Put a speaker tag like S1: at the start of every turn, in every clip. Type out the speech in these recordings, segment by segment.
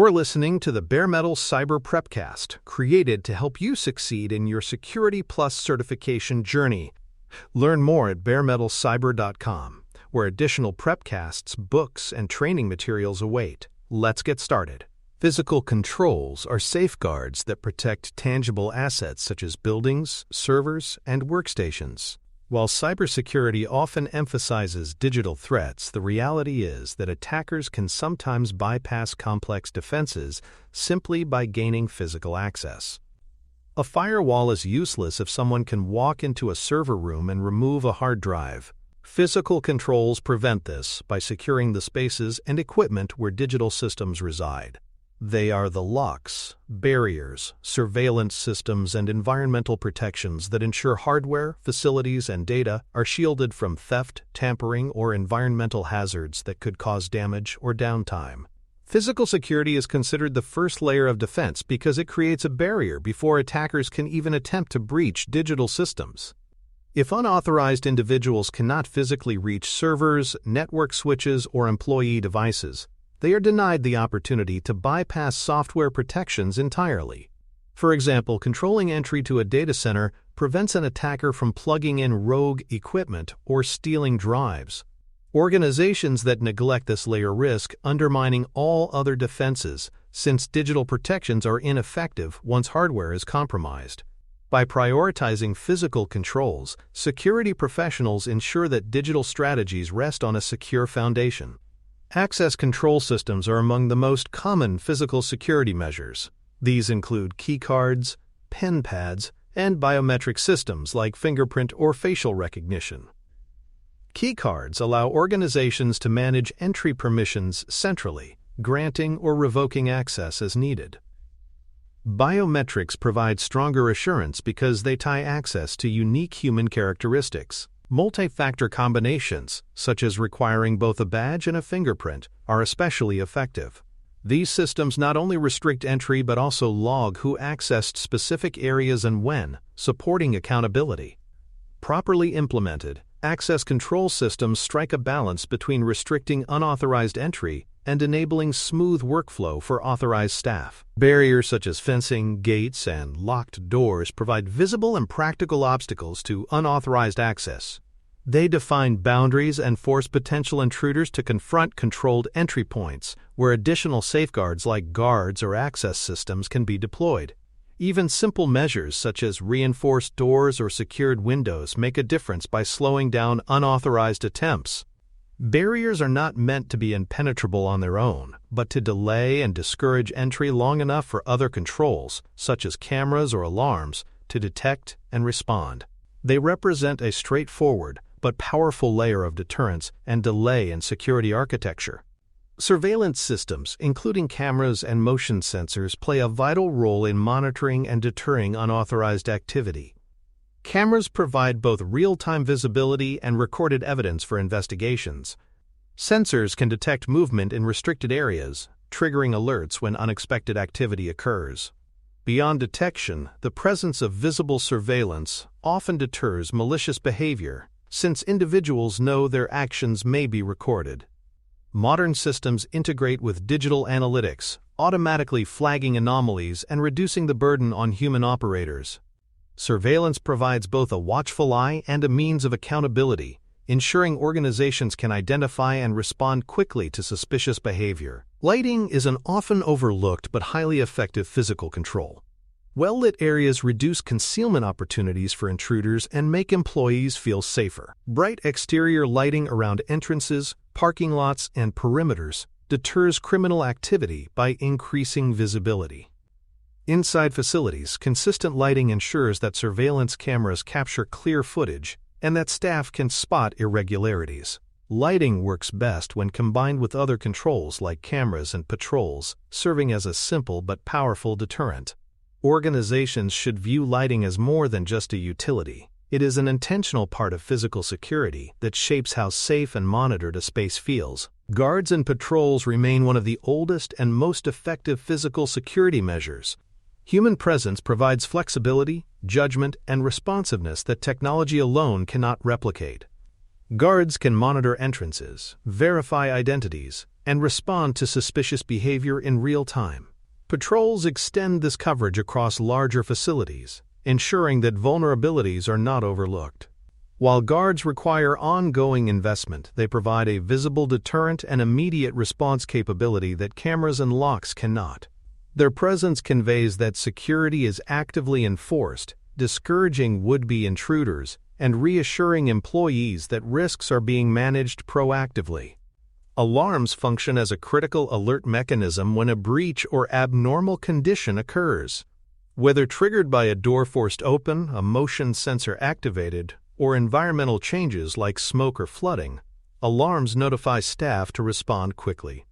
S1: You're listening to the Bare Metal Cyber Prepcast, created to help you succeed in your Security Plus certification journey. Learn more at baremetalcyber.com, where additional prepcasts, books, and training materials await. Let's get started. Physical controls are safeguards that protect tangible assets such as buildings, servers, and workstations. While cybersecurity often emphasizes digital threats, the reality is that attackers can sometimes bypass complex defenses simply by gaining physical access. A firewall is useless if someone can walk into a server room and remove a hard drive. Physical controls prevent this by securing the spaces and equipment where digital systems reside. They are the locks, barriers, surveillance systems, and environmental protections that ensure hardware, facilities, and data are shielded from theft, tampering, or environmental hazards that could cause damage or downtime. Physical security is considered the first layer of defense because it creates a barrier before attackers can even attempt to breach digital systems. If unauthorized individuals cannot physically reach servers, network switches, or employee devices, they are denied the opportunity to bypass software protections entirely. For example, controlling entry to a data center prevents an attacker from plugging in rogue equipment or stealing drives. Organizations that neglect this layer risk undermining all other defenses, since digital protections are ineffective once hardware is compromised. By prioritizing physical controls, security professionals ensure that digital strategies rest on a secure foundation. Access control systems are among the most common physical security measures. These include keycards, pen pads, and biometric systems like fingerprint or facial recognition. Keycards allow organizations to manage entry permissions centrally, granting or revoking access as needed. Biometrics provide stronger assurance because they tie access to unique human characteristics. Multi-factor combinations, such as requiring both a badge and a fingerprint, are especially effective. These systems not only restrict entry but also log who accessed specific areas and when, supporting accountability. Properly implemented, access control systems strike a balance between restricting unauthorized entry and enabling smooth workflow for authorized staff. Barriers such as fencing, gates, and locked doors provide visible and practical obstacles to unauthorized access. They define boundaries and force potential intruders to confront controlled entry points, where additional safeguards like guards or access systems can be deployed. Even simple measures such as reinforced doors or secured windows make a difference by slowing down unauthorized attempts. Barriers are not meant to be impenetrable on their own, but to delay and discourage entry long enough for other controls, such as cameras or alarms, to detect and respond. They represent a straightforward but powerful layer of deterrence and delay in security architecture. Surveillance systems, including cameras and motion sensors, play a vital role in monitoring and deterring unauthorized activity. Cameras provide both real-time visibility and recorded evidence for investigations. Sensors can detect movement in restricted areas, triggering alerts when unexpected activity occurs. Beyond detection, the presence of visible surveillance often deters malicious behavior, since individuals know their actions may be recorded. Modern systems integrate with digital analytics, automatically flagging anomalies and reducing the burden on human operators. Surveillance provides both a watchful eye and a means of accountability, ensuring organizations can identify and respond quickly to suspicious behavior. Lighting is an often overlooked but highly effective physical control. Well-lit areas reduce concealment opportunities for intruders and make employees feel safer. Bright exterior lighting around entrances, parking lots, and perimeters deters criminal activity by increasing visibility. Inside facilities, consistent lighting ensures that surveillance cameras capture clear footage and that staff can spot irregularities. Lighting works best when combined with other controls like cameras and patrols, serving as a simple but powerful deterrent. Organizations should view lighting as more than just a utility. It is an intentional part of physical security that shapes how safe and monitored a space feels. Guards and patrols remain one of the oldest and most effective physical security measures. Human presence provides flexibility, judgment, and responsiveness that technology alone cannot replicate. Guards can monitor entrances, verify identities, and respond to suspicious behavior in real time. Patrols extend this coverage across larger facilities, ensuring that vulnerabilities are not overlooked. While guards require ongoing investment, they provide a visible deterrent and immediate response capability that cameras and locks cannot. Their presence conveys that security is actively enforced, discouraging would-be intruders and reassuring employees that risks are being managed proactively. Alarms function as a critical alert mechanism when a breach or abnormal condition occurs. Whether triggered by a door forced open, a motion sensor activated, or environmental changes like smoke or flooding, alarms notify staff to respond quickly.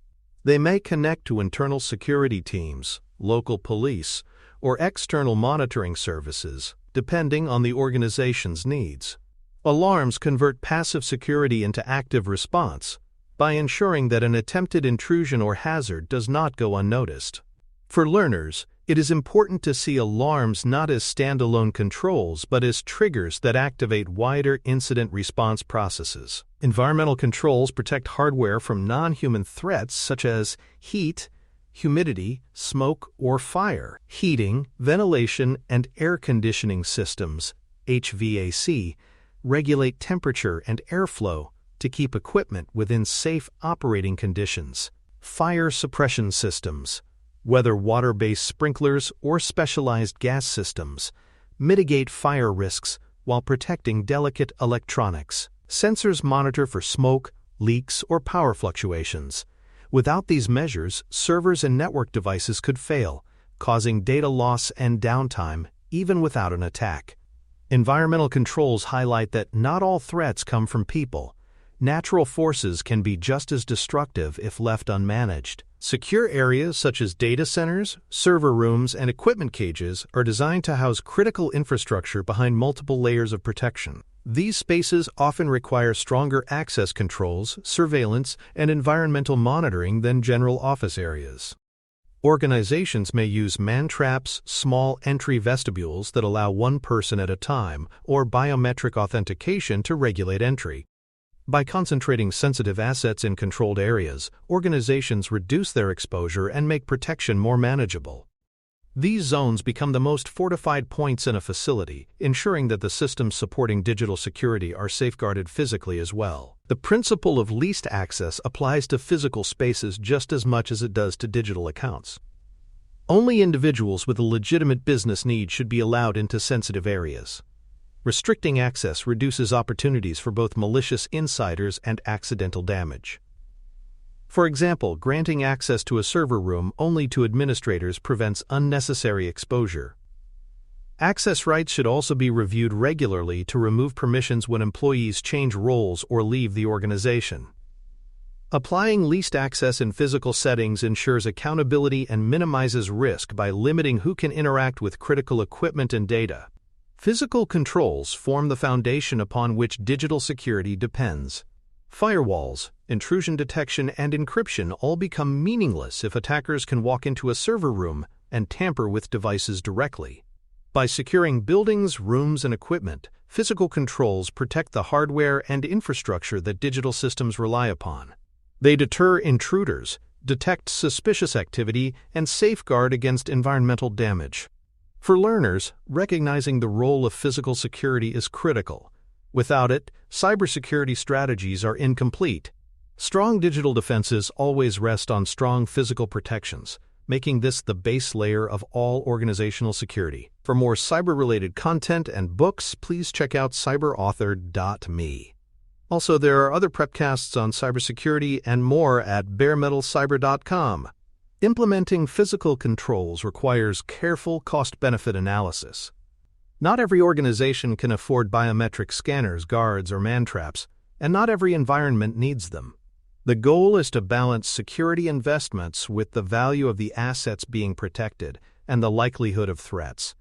S1: They may connect to internal security teams, local police, or external monitoring services, depending on the organization's needs. Alarms convert passive security into active response by ensuring that an attempted intrusion or hazard does not go unnoticed. For learners, it is important to see alarms not as standalone controls but as triggers that activate wider incident response processes. Environmental controls protect hardware from non-human threats such as heat, humidity, smoke, or fire. Heating, ventilation, and air conditioning systems, HVAC, regulate temperature and airflow to keep equipment within safe operating conditions. Fire suppression systems, whether water-based sprinklers or specialized gas systems, mitigate fire risks while protecting delicate electronics. Sensors monitor for smoke, leaks, or power fluctuations. Without these measures, servers and network devices could fail, causing data loss and downtime even without an attack. Environmental controls highlight that not all threats come from people. Natural forces can be just as destructive if left unmanaged. Secure areas such as data centers, server rooms, and equipment cages are designed to house critical infrastructure behind multiple layers of protection. These spaces often require stronger access controls, surveillance, and environmental monitoring than general office areas. Organizations may use man-traps, small entry vestibules that allow one person at a time, or biometric authentication to regulate entry. By concentrating sensitive assets in controlled areas, organizations reduce their exposure and make protection more manageable. These zones become the most fortified points in a facility, ensuring that the systems supporting digital security are safeguarded physically as well. The principle of least access applies to physical spaces just as much as it does to digital accounts. Only individuals with a legitimate business need should be allowed into sensitive areas. Restricting access reduces opportunities for both malicious insiders and accidental damage. For example, granting access to a server room only to administrators prevents unnecessary exposure. Access rights should also be reviewed regularly to remove permissions when employees change roles or leave the organization. Applying least access in physical settings ensures accountability and minimizes risk by limiting who can interact with critical equipment and data. Physical controls form the foundation upon which digital security depends. Firewalls, intrusion detection, and encryption all become meaningless if attackers can walk into a server room and tamper with devices directly. By securing buildings, rooms, and equipment, physical controls protect the hardware and infrastructure that digital systems rely upon. They deter intruders, detect suspicious activity, and safeguard against environmental damage. For learners, recognizing the role of physical security is critical. Without it, cybersecurity strategies are incomplete. Strong digital defenses always rest on strong physical protections, making this the base layer of all organizational security. For more cyber-related content and books, please check out cyberauthor.me. Also, there are other prepcasts on cybersecurity and more at baremetalcyber.com. Implementing physical controls requires careful cost-benefit analysis. Not every organization can afford biometric scanners, guards, or man-traps, and not every environment needs them. The goal is to balance security investments with the value of the assets being protected and the likelihood of threats.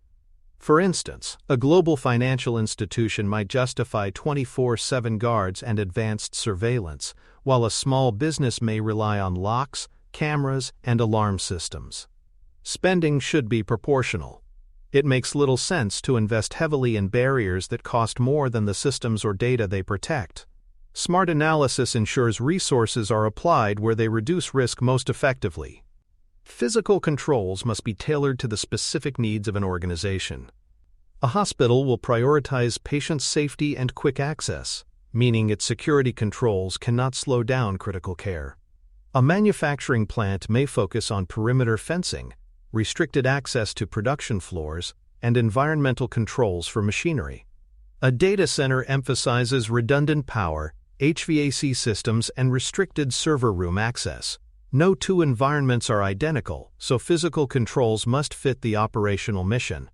S1: For instance, a global financial institution might justify 24/7 guards and advanced surveillance, while a small business may rely on locks, cameras, and alarm systems. Spending should be proportional. It makes little sense to invest heavily in barriers that cost more than the systems or data they protect. Smart analysis ensures resources are applied where they reduce risk most effectively. Physical controls must be tailored to the specific needs of an organization. A hospital will prioritize patient safety and quick access, meaning its security controls cannot slow down critical care. A manufacturing plant may focus on perimeter fencing, restricted access to production floors, and environmental controls for machinery. A data center emphasizes redundant power, HVAC systems, and restricted server room access. No two environments are identical, so physical controls must fit the operational mission.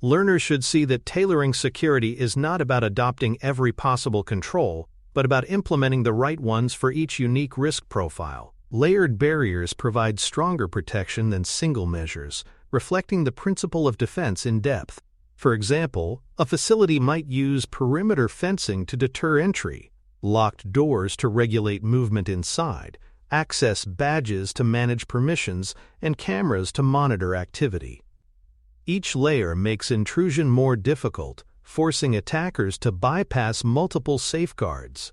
S1: Learners should see that tailoring security is not about adopting every possible control, but about implementing the right ones for each unique risk profile. Layered barriers provide stronger protection than single measures, reflecting the principle of defense in depth. For example, a facility might use perimeter fencing to deter entry, locked doors to regulate movement inside, access badges to manage permissions, and cameras to monitor activity. Each layer makes intrusion more difficult, forcing attackers to bypass multiple safeguards.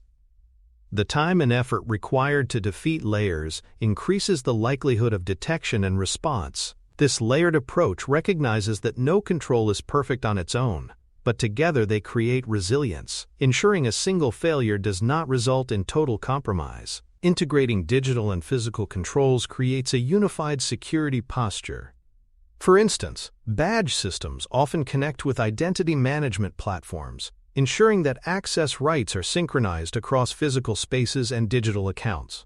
S1: The time and effort required to defeat layers increases the likelihood of detection and response. This layered approach recognizes that no control is perfect on its own, but together they create resilience, ensuring a single failure does not result in total compromise. Integrating digital and physical controls creates a unified security posture. For instance, badge systems often connect with identity management platforms, ensuring that access rights are synchronized across physical spaces and digital accounts.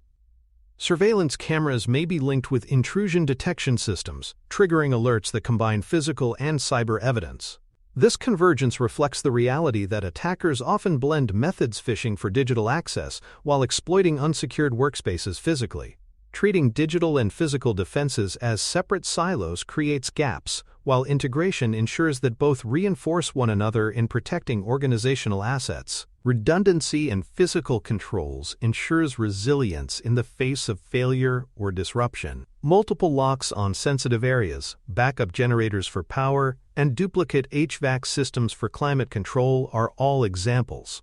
S1: Surveillance cameras may be linked with intrusion detection systems, triggering alerts that combine physical and cyber evidence. This convergence reflects the reality that attackers often blend methods phishing for digital access while exploiting unsecured workspaces physically. Treating digital and physical defenses as separate silos creates gaps, while integration ensures that both reinforce one another in protecting organizational assets. Redundancy in physical controls ensures resilience in the face of failure or disruption. Multiple locks on sensitive areas, backup generators for power, and duplicate HVAC systems for climate control are all examples.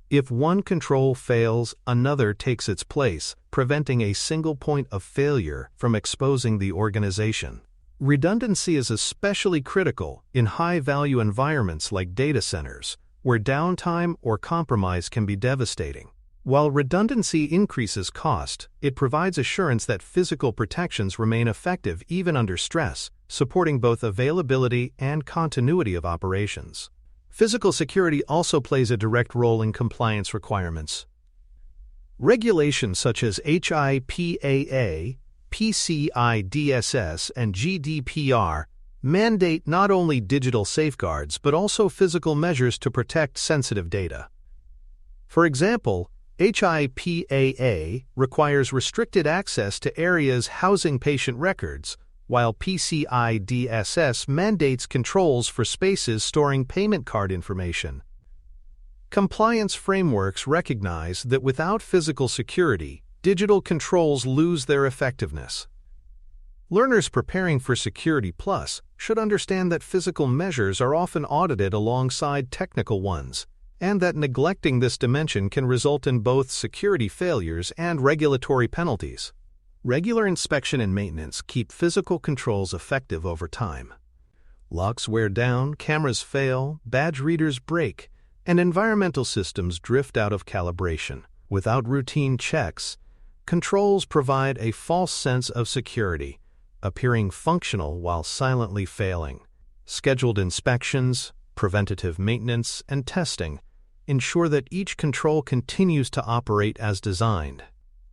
S1: If one control fails, another takes its place, preventing a single point of failure from exposing the organization. Redundancy is especially critical in high-value environments like data centers, where downtime or compromise can be devastating. While redundancy increases cost, it provides assurance that physical protections remain effective even under stress, supporting both availability and continuity of operations. Physical security also plays a direct role in compliance requirements. Regulations such as HIPAA, PCI DSS, and GDPR mandate not only digital safeguards but also physical measures to protect sensitive data. For example, HIPAA requires restricted access to areas housing patient records, while PCI DSS mandates controls for spaces storing payment card information. Compliance frameworks recognize that without physical security, digital controls lose their effectiveness. Learners preparing for Security Plus should understand that physical measures are often audited alongside technical ones, and that neglecting this dimension can result in both security failures and regulatory penalties. Regular inspection and maintenance keep physical controls effective over time. Locks wear down, cameras fail, badge readers break, and environmental systems drift out of calibration. Without routine checks, controls provide a false sense of security, appearing functional while silently failing. Scheduled inspections, preventative maintenance, and testing ensure that each control continues to operate as designed.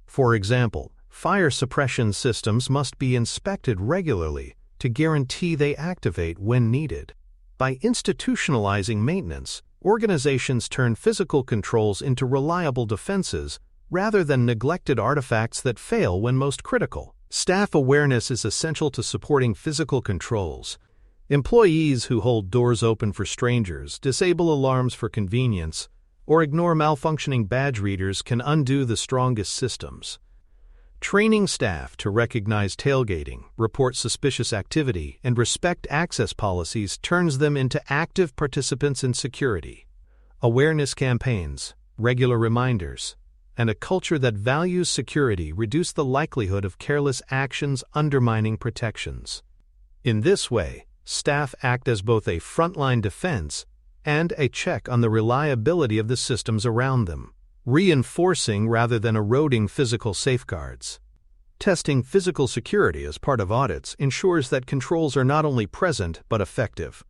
S1: For example, fire suppression systems must be inspected regularly to guarantee they activate when needed. By institutionalizing maintenance, organizations turn physical controls into reliable defenses rather than neglected artifacts that fail when most critical. Staff awareness is essential to supporting physical controls. Employees who hold doors open for strangers, disable alarms for convenience, or ignore malfunctioning badge readers can undo the strongest systems. Training staff to recognize tailgating, report suspicious activity, and respect access policies turns them into active participants in security. Awareness campaigns, regular reminders, and a culture that values security reduce the likelihood of careless actions undermining protections. In this way, staff act as both a frontline defense and a check on the reliability of the systems around them, reinforcing rather than eroding physical safeguards. Testing physical security as part of audits ensures that controls are not only present but effective.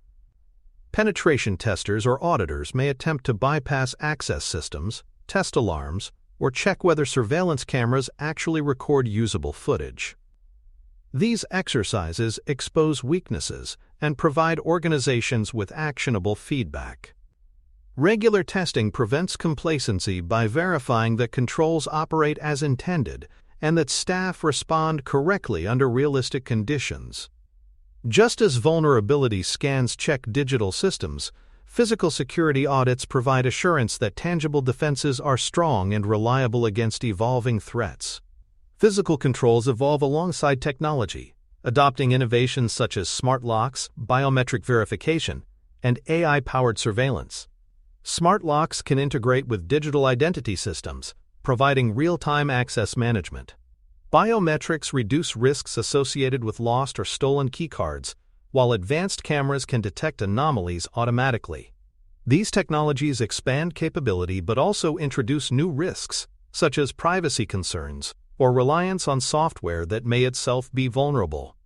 S1: Penetration testers or auditors may attempt to bypass access systems, test alarms, or check whether surveillance cameras actually record usable footage. These exercises expose weaknesses and provide organizations with actionable feedback. Regular testing prevents complacency by verifying that controls operate as intended and that staff respond correctly under realistic conditions. Just as vulnerability scans check digital systems, physical security audits provide assurance that tangible defenses are strong and reliable against evolving threats. Physical controls evolve alongside technology, adopting innovations such as smart locks, biometric verification, and AI-powered surveillance. Smart locks can integrate with digital identity systems, providing real-time access management. Biometrics reduce risks associated with lost or stolen keycards, while advanced cameras can detect anomalies automatically. These technologies expand capability but also introduce new risks, such as privacy concerns or reliance on software that may itself be vulnerable.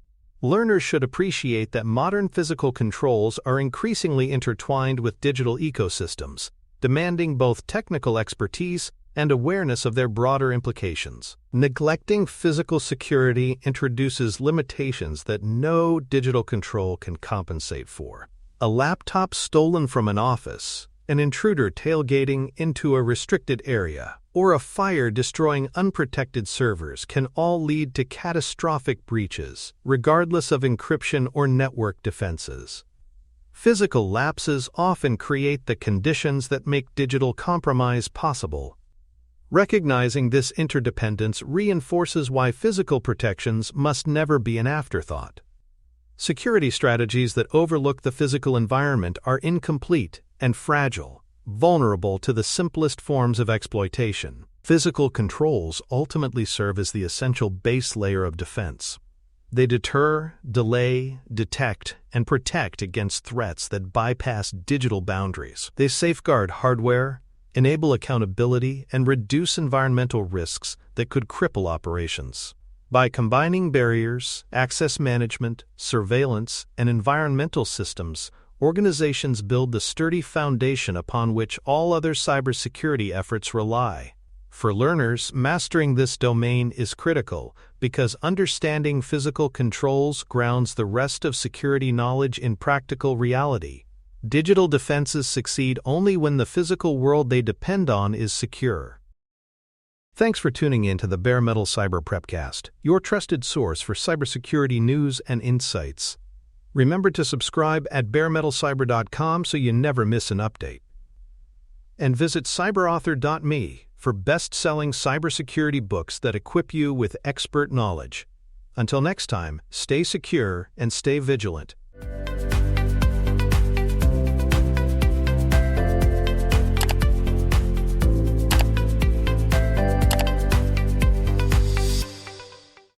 S1: Learners should appreciate that modern physical controls are increasingly intertwined with digital ecosystems, demanding both technical expertise and awareness of their broader implications. Neglecting physical security introduces limitations that no digital control can compensate for. A laptop stolen from an office, an intruder tailgating into a restricted area, or a fire destroying unprotected servers can all lead to catastrophic breaches, regardless of encryption or network defenses. Physical lapses often create the conditions that make digital compromise possible. Recognizing this interdependence reinforces why physical protections must never be an afterthought. Security strategies that overlook the physical environment are incomplete and fragile, vulnerable to the simplest forms of exploitation. Physical controls ultimately serve as the essential base layer of defense. They deter, delay, detect, and protect against threats that bypass digital boundaries. They safeguard hardware, enable accountability, and reduce environmental risks that could cripple operations. By combining barriers, access management, surveillance, and environmental systems, organizations build the sturdy foundation upon which all other cybersecurity efforts rely. For learners, mastering this domain is critical because understanding physical controls grounds the rest of security knowledge in practical reality. Digital defenses succeed only when the physical world they depend on is secure. Thanks for tuning in to the Bare Metal Cyber Prepcast, your trusted source for cybersecurity news and insights. Remember to subscribe at baremetalcyber.com so you never miss an update. And visit cyberauthor.me for best-selling cybersecurity books that equip you with expert knowledge. Until next time, stay secure and stay vigilant.